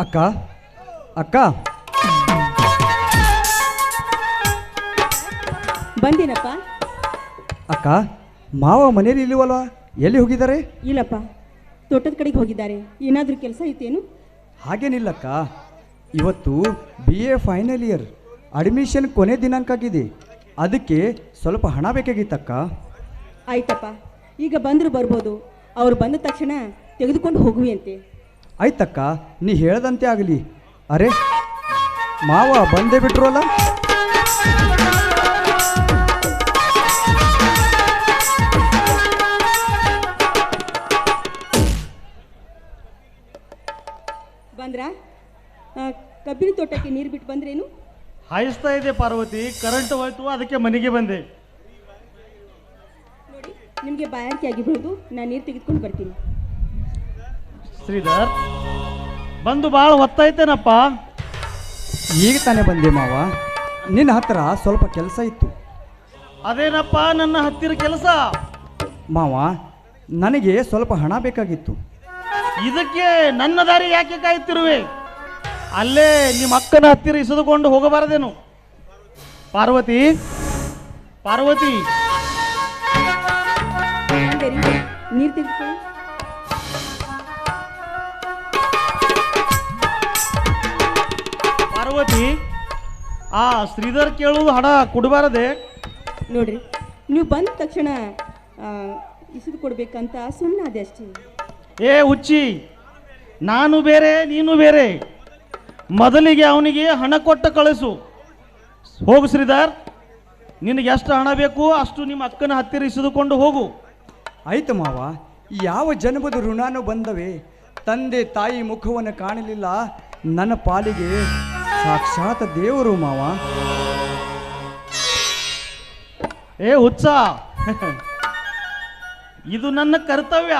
ಅಕ್ಕ ಅಕ್ಕ ಬಂದಿನಪ್ಪ. ಅಕ್ಕ ಮಾವ ಮನೇಲಿ ಇಲ್ಲವಲ್ವಾ? ಎಲ್ಲಿ ಹೋಗಿದ್ದಾರೆ? ಇಲ್ಲಪ್ಪ, ತೋಟದ ಕಡೆಗೆ ಹೋಗಿದ್ದಾರೆ. ಏನಾದರೂ ಕೆಲಸ ಐತೇನು? ಹಾಗೇನಿಲ್ಲಕ್ಕ, ಇವತ್ತು BA ಫೈನಲ್ ಇಯರ್ ಅಡ್ಮಿಷನ್ ಕೊನೆ ದಿನಾಂಕ ಆಗಿದೆ. ಅದಕ್ಕೆ ಸ್ವಲ್ಪ ಹಣ ಬೇಕಾಗಿತ್ತಕ್ಕ. ಆಯ್ತಪ್ಪ, ಈಗ ಬಂದರೂ ಬರ್ಬೋದು. ಅವ್ರು ಬಂದ ತಕ್ಷಣ ತೆಗೆದುಕೊಂಡು ಹೋಗುವಂತೆ. ಆಯ್ತಕ್ಕ, ನೀ ಹೇಳ್ದಂತೆ ಆಗಲಿ. ಅರೆ ಮಾವ ಬಂದೇ ಬಿಟ್ರು ಅಲ್ಲ? ಬಂದ್ರಾ? ಕಬ್ಬಿನ ತೋಟಕ್ಕೆ ನೀರು ಬಿಟ್ಟು ಬಂದ್ರೇನು? ಹಾಯಿಸ್ತಾ ಇದೆ ಪಾರ್ವತಿ, ಕರೆಂಟ್ ಹೋಯ್ತು, ಅದಕ್ಕೆ ಮನೆಗೆ ಬಂದೆ. ನೋಡಿ, ನಿಮಗೆ ಬಾಯಾರಿಕೆ ಆಗಿರ್ಬೋದು, ನಾನು ನೀರು ತೆಗೆದುಕೊಂಡು ಬರ್ತೀನಿ. ಶ್ರೀಧರ್ ಬಂದು ಭಾಳ ಹೊತ್ತಾಯ್ತೇನಪ್ಪ? ಈಗ ತಾನೇ ಬಂದೆ ಮಾವ. ನಿನ್ನ ಹತ್ರ ಸ್ವಲ್ಪ ಕೆಲಸ ಇತ್ತು. ಅದೇನಪ್ಪ ನನ್ನ ಹತ್ತಿರ ಕೆಲಸ? ಮಾವ, ನನಗೆ ಸ್ವಲ್ಪ ಹಣ ಬೇಕಾಗಿತ್ತು. ಇದಕ್ಕೆ ನನ್ನ ದಾರಿ ಯಾಕೆ ಕಾಯುತ್ತಿರುವೆ? ಅಲ್ಲೇ ನಿಮ್ಮ ಅಕ್ಕನ ಹತ್ತಿರ ಇಸಿದುಕೊಂಡು ಹೋಗಬಾರದೇನು? ಪಾರ್ವತಿ ಪಾರ್ವತಿ, ನೀರು ತೆಗೆದುಕೊಳ್ಳಿ. ಪಾರ್ವತಿ, ಆ ಶ್ರೀಧರ್ ಕೇಳುವುದು ಹಣ ಕೊಡಬಾರದೆ? ನೋಡ್ರಿ, ನೀವು ಬಂದ ತಕ್ಷಣ ಇಸಿದು ಕೊಡ್ಬೇಕಂತ ಸುಮ್ಮನೆ ಅದೇ ಅಷ್ಟೇ. ಏ ಹುಚ್ಚಿ, ನಾನು ಬೇರೆ ನೀನು ಬೇರೆ. ಮೊದಲಿಗೆ ಅವನಿಗೆ ಹಣ ಕೊಟ್ಟು ಕಳಿಸು. ಹೋಗು ಶ್ರೀಧರ್, ನಿನಗೆ ಎಷ್ಟು ಹಣ ಬೇಕು ಅಷ್ಟು ನಿಮ್ಮ ಅಕ್ಕನ ಹತ್ತಿರ ಇಸಿದುಕೊಂಡು ಹೋಗು. ಆಯ್ತು ಮಾವ, ಯಾವ ಜನ್ಮದ ಋಣಾನು ಬಂದವೆ. ತಂದೆ ತಾಯಿ ಮುಖವನ್ನು ಕಾಣಲಿಲ್ಲ, ನನ್ನ ಪಾಲಿಗೆ ಸಾಕ್ಷಾತ್ ದೇವರು ಮಾವ. ಏ ಹುಚ್ಚ, ಇದು ನನ್ನ ಕರ್ತವ್ಯ.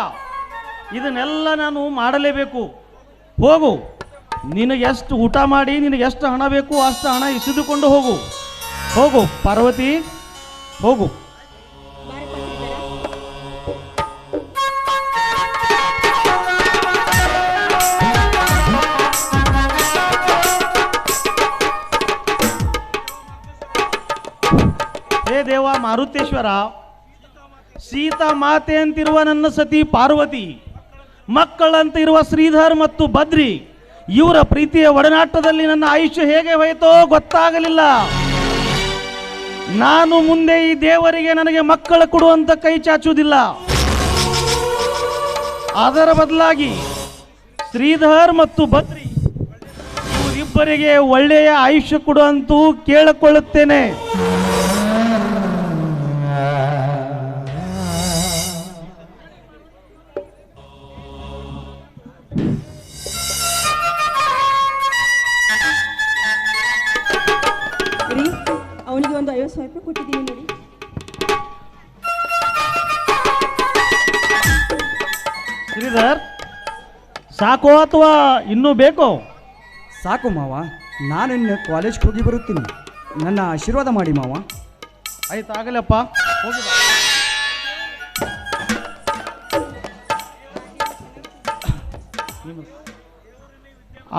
ಇದನ್ನೆಲ್ಲ ನಾನು ಮಾಡಲೇಬೇಕು. ಹೋಗು, ನಿನಗೆ ಎಷ್ಟು ಊಟ ಮಾಡಿ ನಿನಗೆ ಎಷ್ಟು ಹಣ ಬೇಕು ಅಷ್ಟು ಹಣ ಇಸಿದುಕೊಂಡು ಹೋಗು. ಹೋಗು ಪಾರ್ವತಿ, ಹೋಗು. ಹೇ ದೇವ ಮಾರುತೇಶ್ವರ, ಸೀತಾ ಮಾತೆ ಅಂತಿರುವ ನನ್ನ ಸತಿ ಪಾರ್ವತಿ, ಮಕ್ಕಳಂತ ಇರುವ ಶ್ರೀಧರ್ ಮತ್ತು ಬದ್ರಿ, ಇವರ ಪ್ರೀತಿಯ ಒಡನಾಟದಲ್ಲಿ ನನ್ನ ಆಯುಷ್ಯ ಹೇಗೆ ಹೋಯಿತೋ ಗೊತ್ತಾಗಲಿಲ್ಲ. ನಾನು ಮುಂದೆ ಈ ದೇವರಿಗೆ ನನಗೆ ಮಕ್ಕಳು ಕೊಡುವಂತ ಕೈ ಚಾಚುವುದಿಲ್ಲ. ಅದರ ಬದಲಾಗಿ ಶ್ರೀಧರ್ ಮತ್ತು ಬದ್ರಿ ಇವರಿಬ್ಬರಿಗೆ ಒಳ್ಳೆಯ ಆಯುಷ್ಯ ಕೊಡುವಂತೂ ಕೇಳಿಕೊಳ್ಳುತ್ತೇನೆ. ಅವನಿಗೆ ಒಂದು 50,000 ರೂಪಾಯಿ ಕೊಟ್ಟಿದ್ದೀನಿ ನೋಡಿ. ಶ್ರೀಧರ್, ಸಾಕೋ ಅಥವಾ ಇನ್ನೂ ಬೇಕೋ? ಸಾಕು ಮಾವ, ನಾನು ಇನ್ನು ಕಾಲೇಜ್ಗೆ ಹೋಗಿ ಬರುತ್ತೀನಿ. ನನ್ನ ಆಶೀರ್ವಾದ ಮಾಡಿ ಮಾವ. ಆಯ್ತು, ಆಗಲಪ್ಪ, ಹೋಗಿ ಬಾ.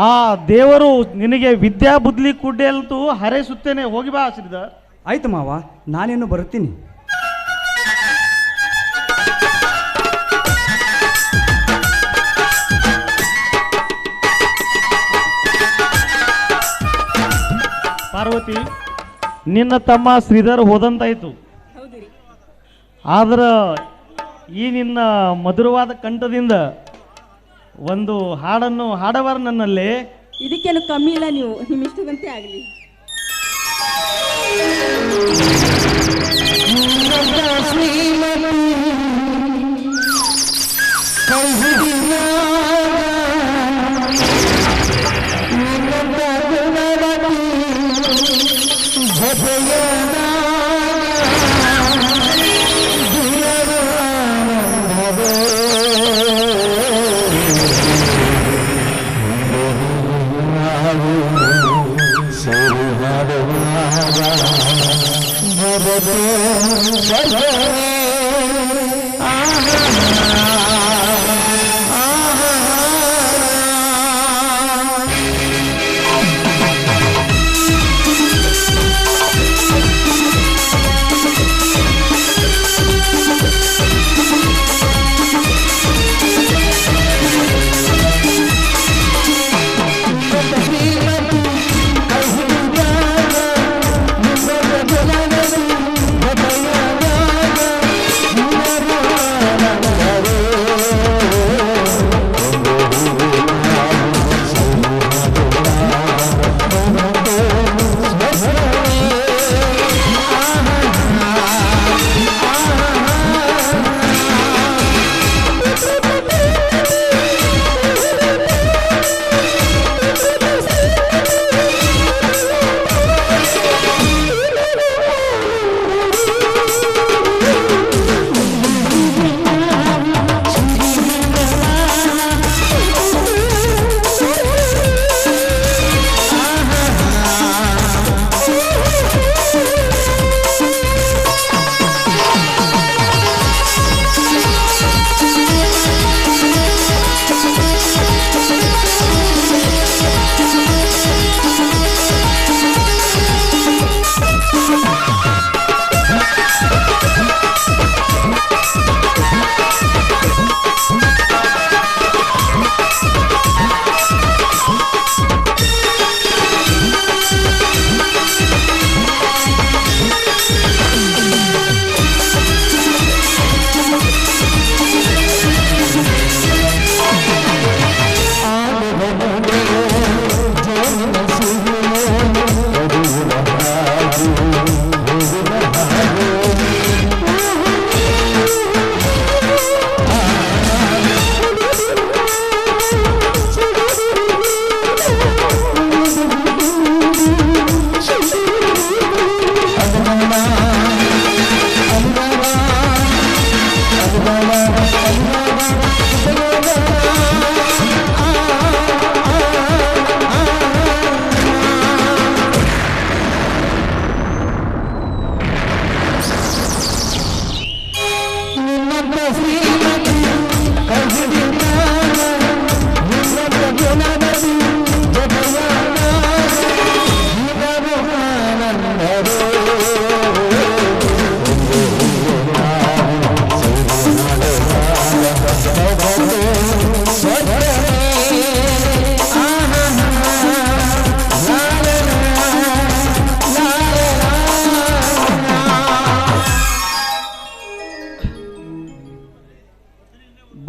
ಆ ದೇವರು ನಿನಗೆ ವಿದ್ಯಾ ಬುದ್ಧಿ ಕುಡ್ಡೆಲ್ತು ಹರೈಸುತ್ತೇನೆ. ಹೋಗಿ ಬಾ ಶ್ರೀಧರ್. ಆಯ್ತು ಮಾವ, ನಾನೇನು ಬರುತ್ತೀನಿ. ಪಾರ್ವತಿ, ನಿನ್ನ ತಮ್ಮ ಶ್ರೀಧರ್ ಹೋದಂತಾಯ್ತು. ಆದ್ರೆ ಈ ನಿನ್ನ ಮಧುರವಾದ ಕಂಠದಿಂದ ಒಂದು ಹಾಡನ್ನು ಹಾಡಬಾರ ನನ್ನಲ್ಲಿ. ಇದಕ್ಕೇನು ಕಮ್ಮಿ ಇಲ್ಲ, ನೀವು ನಿಮ್ಮ ಇಷ್ಟದಂತೆ ಆಗಲಿ.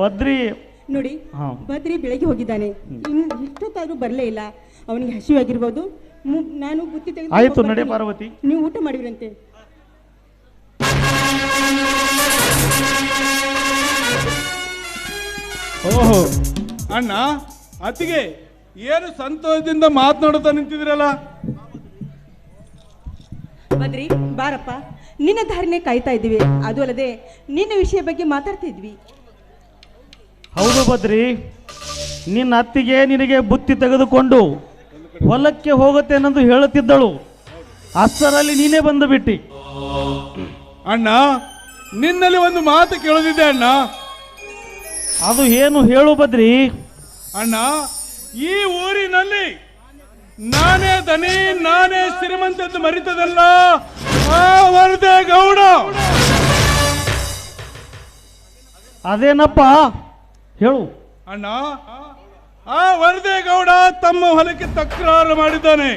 ಬದ್ರಿ ನೋಡಿ, ಹಾ. ಬದ್ರಿ ಬೆಳಗ್ಗೆ ಹೋಗಿದ್ದಾನೆ, ಇನ್ನು ಇಷ್ಟೊತ್ತಾದ್ರೂ ಬರಲೇ ಇಲ್ಲ. ಅವನಿಗೆ ಹಸಿವಾಗಿರ್ಬೋದು. ನಾನು ಬುತ್ತಿ ತೆಗೆದು ಆಯ್ತು, ಬರ್ತೀನಿ. ನಡೆ ಪಾರ್ವತಿ. ನೀವು ಊಟ ಮಾಡಿದ್ರಂತೆ. ಓಹೋ ಅಣ್ಣ, ಅತ್ತಿಗೆ ಏನು ಸಂತೋಷದಿಂದ ಮಾತನಾಡುತ್ತಾ ನಿಂತಿದ್ರಲ್ಲ? ಬದ್ರಿ ಬಾರಪ್ಪ, ನಿನ್ನ ಧಾರಣೆ ಕಾಯ್ತಾ ಇದ್ದೀವಿ. ಅದು ಅಲ್ಲದೆ ನಿನ್ನ ವಿಷಯ ಬಗ್ಗೆ ಮಾತಾಡ್ತಾ ಇದ್ವಿ. ಹೌದು ಬದ್ರಿ, ನಿನ್ನ ಅತ್ತಿಗೆ ನಿನಗೆ ಬುತ್ತಿ ತೆಗೆದುಕೊಂಡು ಹೊಲಕ್ಕೆ ಹೋಗುತ್ತೇನೆಂದು ಹೇಳುತ್ತಿದ್ದಳು. ಅಷ್ಟರಲ್ಲಿ ನೀನೇ ಬಂದು ಬಿಟ್ಟಿ. ಅಣ್ಣ, ನಿನ್ನಲ್ಲಿ ಒಂದು ಮಾತು ಕೇಳೋದಿದೆ ಅಣ್ಣ. ಅದು ಏನು ಹೇಳು ಬದ್ರಿ? ಅಣ್ಣ, ಈ ಊರಿನಲ್ಲಿ ನಾನೇ ದನಿ, ನಾನೇ ಶ್ರೀಮಂತ ಎಂದು ಮರಿತದಲ್ಲ ಆ ವರದೆ ಗೌಡ. ಅದೇನಪ್ಪ ಹೇಳು. ಅಣ್ಣ, ಆ ವರದೆ ಗೌಡ ತಮ್ಮ ಹೊಲಕ್ಕೆ ತಕರಾರು ಮಾಡಿದ್ದಾನೆ.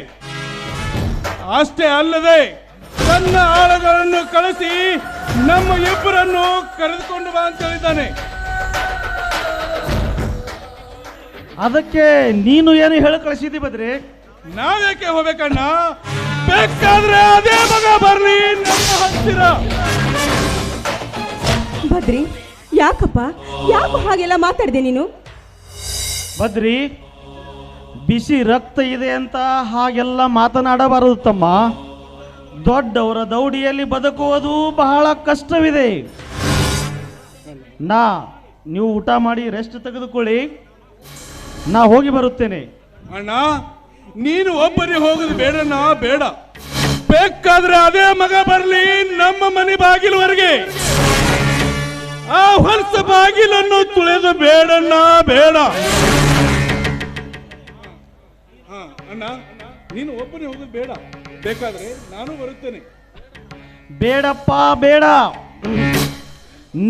ಅಷ್ಟೇ ಅಲ್ಲದೆ ತನ್ನ ಆಳುಗಳನ್ನು ಕಳಿಸಿ ನಮ್ಮ ಇಬ್ಬರನ್ನು ಕರೆದುಕೊಂಡು ಬಾ ಅಂತ ಹೇಳಿದ್ದಾನೆ. ಅದಕ್ಕೆ ನೀನು ಏನು ಹೇಳಿ ಕಳಿಸಿದಿ ಬದ್ರಿ? ನಾವೇಕೆ ಹೋಗ್ಬೇಕಣ್ಣ? ಬೇಕಾದ್ರೆ ಅದೇ ಮಗ ಬರ್ಲಿ ನಮ್ಮ ಹತ್ತಿರ. ಬದ್ರಿ, ಯಾಕಪ್ಪ, ಯಾಕೆ ಹಾಗೆಲ್ಲ ಮಾತಾಡಿದೆ ನೀನು? ಬದ್ರಿ, ಬಿಸಿ ರಕ್ತ ಇದೆ ಅಂತ ಹಾಗೆಲ್ಲ ಮಾತನಾಡಬಾರದು ತಮ್ಮ. ದೊಡ್ಡವರ ದೌಡಿಯಲ್ಲಿ ಬದುಕುವುದು ಬಹಳ ಕಷ್ಟವಿದೆ. ನೀವು ಊಟ ಮಾಡಿ ರೆಸ್ಟ್ ತೆಗೆದುಕೊಳ್ಳಿ, ನಾ ಹೋಗಿ ಬರುತ್ತೇನೆ. ಅಣ್ಣ, ನೀನು ಒಬ್ಬನೇ ಹೋಗುದು ಬೇಡಣ್ಣ, ಬೇಡ. ಬೇಕಾದ್ರೆ ಅದೇ ಮಗ ಬರ್ಲಿ ನಮ್ಮ ಮನೆ ಬಾಗಿಲುವರೆಗೆ. ಆ ಹೊಲಸ ಬಾಗಿಲನ್ನು ತುಳಿದು ಬೇಡಣ್ಣ, ಬೇಡ. ಅಣ್ಣ, ನೀನು ಒಬ್ಬನೇ ಹೋಗುದು ಬೇಡ. ಬೇಕಾದ್ರೆ ನಾನು ಬರುತ್ತೇನೆ. ಬೇಡಪ್ಪ ಬೇಡ,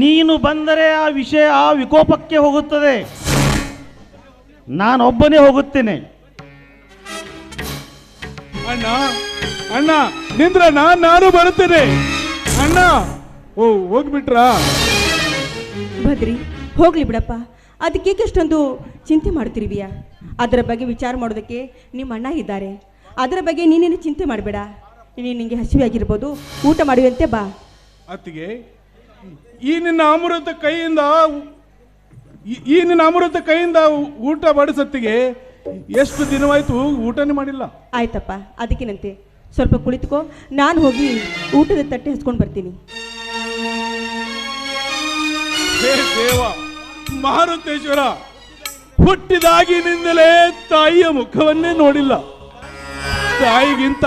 ನೀನು ಬಂದರೆ ಆ ವಿಷಯ ವಿಕೋಪಕ್ಕೆ ಹೋಗುತ್ತದೆ. ನಾನೊಬ್ಬನೇ ಹೋಗುತ್ತೇನೆ. ಅಣ್ಣ, ಅಣ್ಣ ನಿಂದ್ರಣ್ಣ, ನಾನು ಬರುತ್ತೇನೆ. ಅಣ್ಣ, ಓ ಹೋಗ್ಬಿಟ್ರಾ? ಬದ್ರಿ, ಹೋಗ್ಲಿ ಬಿಡಪ್ಪ. ಅದಕ್ಕೇಕೆ ಅಷ್ಟೊಂದು ಚಿಂತೆ ಮಾಡ್ತಿರ್ವಿಯಾ? ಅದರ ಬಗ್ಗೆ ವಿಚಾರ ಮಾಡೋದಕ್ಕೆ ನಿಮ್ಮ ಅಣ್ಣ ಇದ್ದಾರೆ. ಅದರ ಬಗ್ಗೆ ನೀನೇನು ಚಿಂತೆ ಮಾಡಬೇಡ. ನಿನಗೆ ಹಸಿವಾಗಿರ್ಬೋದು, ಊಟ ಮಾಡುವಂತೆ ಬಾ. ಅತ್ತಿಗೆ, ಈ ನಿನ್ನ ಅಮೃತ ಕೈಯಿಂದ ಊಟ ಬಡಿಸತ್ತಿಗೆ ಎಷ್ಟು ದಿನವಾಯ್ತು ಊಟನೇ ಮಾಡಿಲ್ಲ. ಆಯ್ತಪ್ಪ, ಅದಕ್ಕೇನಂತೆ. ಸ್ವಲ್ಪ ಕುಳಿತುಕೋ, ನಾನು ಹೋಗಿ ಊಟದ ತಟ್ಟೆ ಹಚ್ಕೊಂಡು ಬರ್ತೀನಿ. ಹೇ ದೇವ, ಮಾರುತೇಶ್ವರ, ಹುಟ್ಟಿದಾಗಿನಿಂದಲೇ ತಾಯಿಯ ಮುಖವನ್ನೇ ನೋಡಿಲ್ಲ. ತಾಯಿಗಿಂತ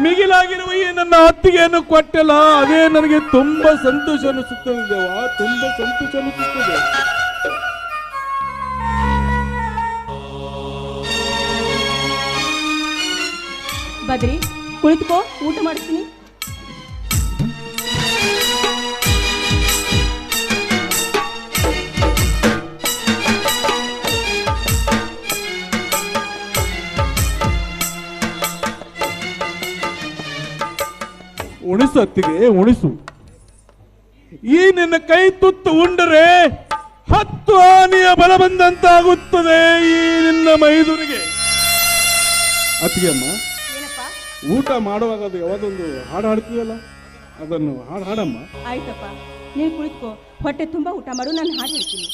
ಮಿಗಿಲಾಗಿರುವ ಈ ನನ್ನ ಅತ್ತಿಗೆಯನ್ನು ಕೊಟ್ಟಲ್ಲ, ಅದೇ ನನಗೆ ತುಂಬಾ ಸಂತೋಷ ಅನಿಸುತ್ತದೆ ದೇವ, ತುಂಬಾ ಸಂತೋಷ ಅನಿಸುತ್ತದೆ. ಬದ್ರಿ, ಕುಳಿತುಕೋ, ಊಟ ಮಾಡ್ತೀನಿ. ಉಣಿಸು ಅತ್ತಿಗೆ, ಉಣಿಸು. ಈ ನಿನ್ನ ಕೈ ತುತ್ತು ಉಂಡರೆ 10 ಆನೆಯ ಬಲ ಬಂದಂತಾಗುತ್ತದೆ ಈ ನಿನ್ನ ಮೈದುರಿಗೆ. ಅತ್ತಿಗೆ ಅಮ್ಮ, ಊಟ ಮಾಡುವಾಗ ಅದು ಯಾವುದೊಂದು ಹಾಡು ಹಾಡ್ತೀವಲ್ಲ, ಅದನ್ನು ಹಾಡಮ್ಮ. ಆಯ್ತಪ್ಪ, ನೀನು ಕುಳಿತುಕೋ, ಹೊಟ್ಟೆ ತುಂಬ ಊಟ ಮಾಡು, ನಾನು ಹಾಡು ಹೇಳ್ತೀನಿ.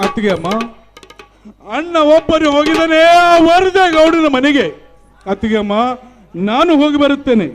ಅತ್ತಿಗೆ ಅಮ್ಮ, ಅಣ್ಣ ಒಬ್ಬರು ಹೋಗಿದ್ದಾನೆ ಆ ವರದೆ ಗೌಡನ ಮನೆಗೆ. ಅತ್ತಿಗೆ ಅಮ್ಮ, ನಾನು ಹೋಗಿ ಬರುತ್ತೇನೆ.